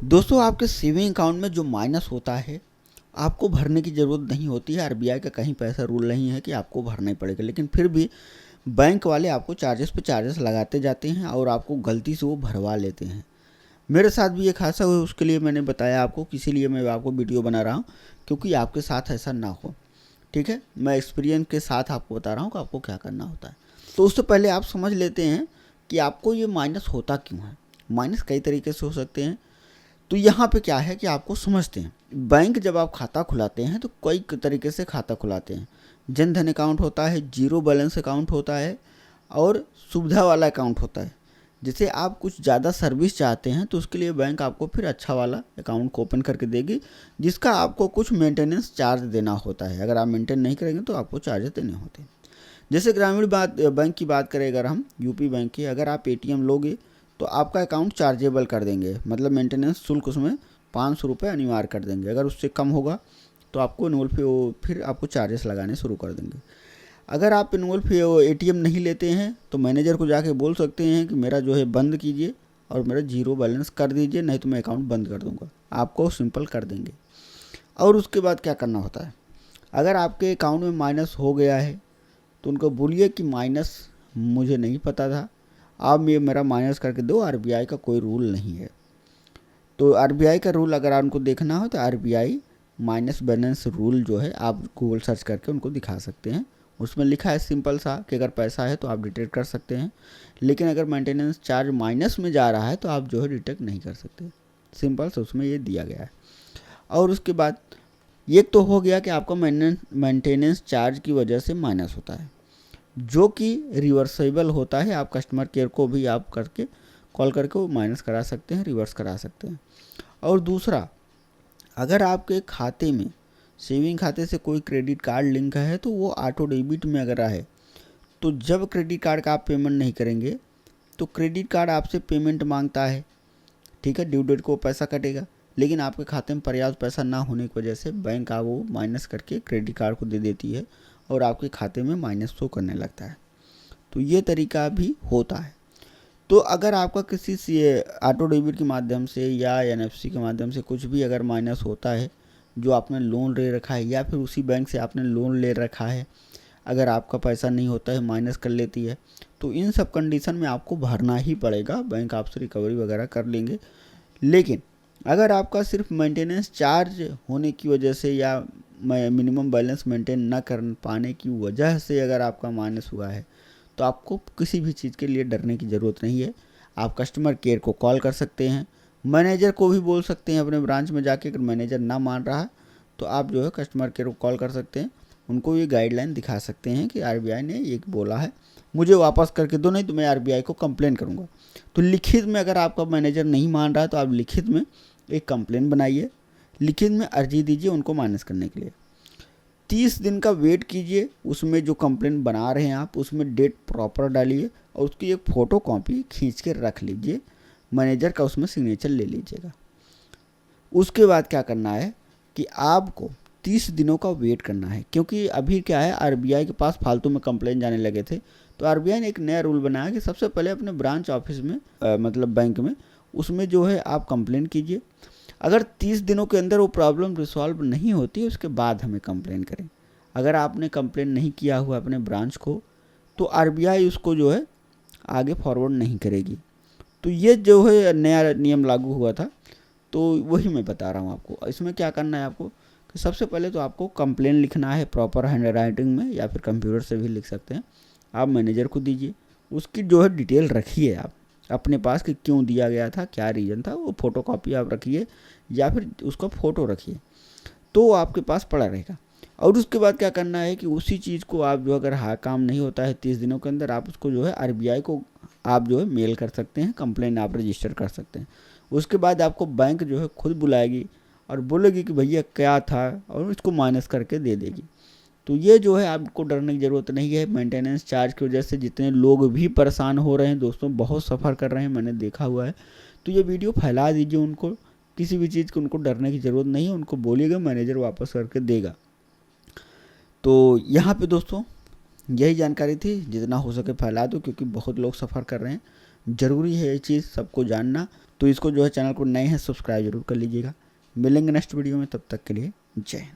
दोस्तों, आपके saving account में जो माइनस होता है, आपको भरने की ज़रूरत नहीं होती है। आरबीआई का कहीं पे ऐसा रूल नहीं है कि आपको भरना ही पड़ेगा, लेकिन फिर भी बैंक वाले आपको चार्जेस पे चार्जेस लगाते जाते हैं और आपको गलती से वो भरवा लेते हैं। मेरे साथ भी एक हादसा हुआ, उसके लिए मैंने बताया आपको, इसीलिए मैं आपको वीडियो बना रहा हूँ, क्योंकि आपके साथ ऐसा ना हो। ठीक है, मैं एक्सपीरियंस के साथ आपको बता रहा हूँ कि आपको क्या करना होता है। तो उससे पहले आप समझ लेते हैं कि आपको ये माइनस होता क्यों है। माइनस कई तरीके से हो सकते हैं। तो यहाँ पे क्या है कि आपको समझते हैं, बैंक जब आप खाता खुलाते हैं तो कई तरीके से खाता खुलाते हैं। जन धन अकाउंट होता है, जीरो बैलेंस अकाउंट होता है और सुविधा वाला अकाउंट होता है। जैसे आप कुछ ज़्यादा सर्विस चाहते हैं तो उसके लिए बैंक आपको फिर अच्छा वाला अकाउंट को ओपन करके देगी, जिसका आपको कुछ मेंटेनेंस चार्ज देना होता है। अगर आप मेंटेन नहीं करेंगे तो आपको चार्जेस देने होते हैं। जैसे ग्रामीण बैंक की बात करें, अगर हम यूपी बैंक की, अगर आप एटीएम लोगे तो आपका अकाउंट चार्जेबल कर देंगे, मतलब मेंटेनेंस शुल्क उसमें 500 रुपये अनिवार्य कर देंगे। अगर उससे कम होगा तो आपको एनुअल फी फिर आपको चार्जेस लगाने शुरू कर देंगे। अगर आप एनुअल फी एटीएम नहीं लेते हैं तो मैनेजर को जाके बोल सकते हैं कि मेरा जो है बंद कीजिए और मेरा जीरो बैलेंस कर दीजिए, नहीं तो मैं अकाउंट बंद कर दूंगा। आपको सिंपल कर देंगे। और उसके बाद क्या करना होता है, अगर आपके अकाउंट में माइनस हो गया है तो उनको बोलिए कि माइनस मुझे नहीं पता था, आप ये मेरा माइनस करके दो, आरबीआई का कोई रूल नहीं है। तो आरबीआई का रूल अगर आपको देखना हो तो आरबीआई माइनस बैलेंस रूल जो है आप गूगल सर्च करके उनको दिखा सकते हैं। उसमें लिखा है सिंपल सा कि अगर पैसा है तो आप डिटेक्ट कर सकते हैं, लेकिन अगर मेंटेनेंस चार्ज माइनस में जा रहा है तो आप जो है डिटेक्ट नहीं कर सकते। सिंपल सा उसमें ये दिया गया है। और उसके बाद ये तो हो गया कि आपका मेंटेनेंस चार्ज की वजह से माइनस होता है, जो कि रिवर्सेबल होता है। आप कस्टमर केयर को भी आप करके कॉल करके वो माइनस करा सकते हैं, रिवर्स करा सकते हैं। और दूसरा, अगर आपके खाते में सेविंग खाते से कोई क्रेडिट कार्ड लिंक है तो वो ऑटो डेबिट में अगर है तो जब क्रेडिट कार्ड का आप पेमेंट नहीं करेंगे तो क्रेडिट कार्ड आपसे पेमेंट मांगता है। ठीक है, ड्यू डेट को पैसा कटेगा, लेकिन आपके खाते में पर्याप्त पैसा ना होने की वजह से बैंक आप वो माइनस करके क्रेडिट कार्ड को दे देती है और आपके खाते में माइनस शो करने लगता है। तो ये तरीका भी होता है। तो अगर आपका किसी से ऑटो डेबिट के माध्यम से या एनएफसी के माध्यम से कुछ भी अगर माइनस होता है, जो आपने लोन ले रखा है या फिर उसी बैंक से आपने लोन ले रखा है, अगर आपका पैसा नहीं होता है माइनस कर लेती है, तो इन सब कंडीशन में आपको भरना ही पड़ेगा। बैंक आपसे रिकवरी वगैरह कर लेंगे। लेकिन अगर आपका सिर्फ मेंटेनेंस चार्ज होने की वजह से या मिनिमम बैलेंस मेंटेन न कर पाने की वजह से अगर आपका माइनस हुआ है तो आपको किसी भी चीज़ के लिए डरने की ज़रूरत नहीं है। आप कस्टमर केयर को कॉल कर सकते हैं, मैनेजर को भी बोल सकते हैं अपने ब्रांच में जाके। अगर मैनेजर ना मान रहा तो आप जो है कस्टमर केयर को कॉल कर सकते हैं, उनको ये गाइडलाइन दिखा सकते हैं कि आरबीआई ने ये बोला है, मुझे वापस करके दो, नहीं तो मैं आरबीआई को कंप्लेन करूँगा। तो लिखित में अगर आपका मैनेजर नहीं मान रहा है तो आप लिखित में एक कंप्लेन बनाइए, लिखित में अर्जी दीजिए उनको माइनस करने के लिए। 30 दिन का वेट कीजिए, उसमें जो कंप्लेंट बना रहे हैं आप उसमें डेट प्रॉपर डालिए और उसकी एक फ़ोटो कॉपी खींच के रख लीजिए, मैनेजर का उसमें सिग्नेचर ले लीजिएगा। उसके बाद क्या करना है कि आपको 30 दिनों का वेट करना है, क्योंकि अभी क्या है, आरबीआई के पास फालतू में कंप्लेन जाने लगे थे। तो आरबीआई ने एक नया रूल बनाया कि सबसे पहले अपने ब्रांच ऑफिस में मतलब बैंक में उसमें जो है आप कंप्लेन कीजिए। अगर 30 दिनों के अंदर वो प्रॉब्लम रिसॉल्व नहीं होती उसके बाद हमें कंप्लेन करें। अगर आपने कंप्लेन नहीं किया हुआ अपने ब्रांच को तो आरबीआई उसको जो है आगे फॉरवर्ड नहीं करेगी। तो ये जो है नया नियम लागू हुआ था, तो वही मैं बता रहा हूँ आपको। इसमें क्या करना है आपको कि सबसे पहले तो आपको कंप्लेन लिखना है प्रॉपर हैंड राइटिंग में, या फिर कंप्यूटर से भी लिख सकते हैं। आप मैनेजर को दीजिए, उसकी जो है डिटेल रखिए आप अपने पास कि क्यों दिया गया था, क्या रीज़न था, वो फ़ोटो कॉपी आप रखिए या फिर उसका फ़ोटो रखिए, तो आपके पास पड़ा रहेगा। और उसके बाद क्या करना है कि उसी चीज़ को आप जो अगर हाँ काम नहीं होता है 30 दिनों के अंदर, आप उसको जो है आरबीआई को आप जो है मेल कर सकते हैं, कंप्लेन आप रजिस्टर कर सकते हैं। उसके बाद आपको बैंक जो है खुद बुलाएगी और बोलेगी कि भैया क्या था, और इसको माइनस करके दे देगी। तो ये जो है आपको डरने की ज़रूरत नहीं है। मेंटेनेंस चार्ज की वजह से जितने लोग भी परेशान हो रहे हैं दोस्तों, बहुत सफ़र कर रहे हैं, मैंने देखा हुआ है। तो ये वीडियो फैला दीजिए उनको, किसी भी चीज़ की उनको डरने की ज़रूरत नहीं है, उनको बोलिएगा मैनेजर वापस करके देगा। तो यहाँ पे दोस्तों यही जानकारी थी, जितना हो सके फैला दो, क्योंकि बहुत लोग सफ़र कर रहे हैं, ज़रूरी है ये चीज़ सबको जानना। तो इसको जो है चैनल को नए हैं सब्सक्राइब जरूर कर लीजिएगा। मिलेंगे नेक्स्ट वीडियो में, तब तक के लिए जय हिंद।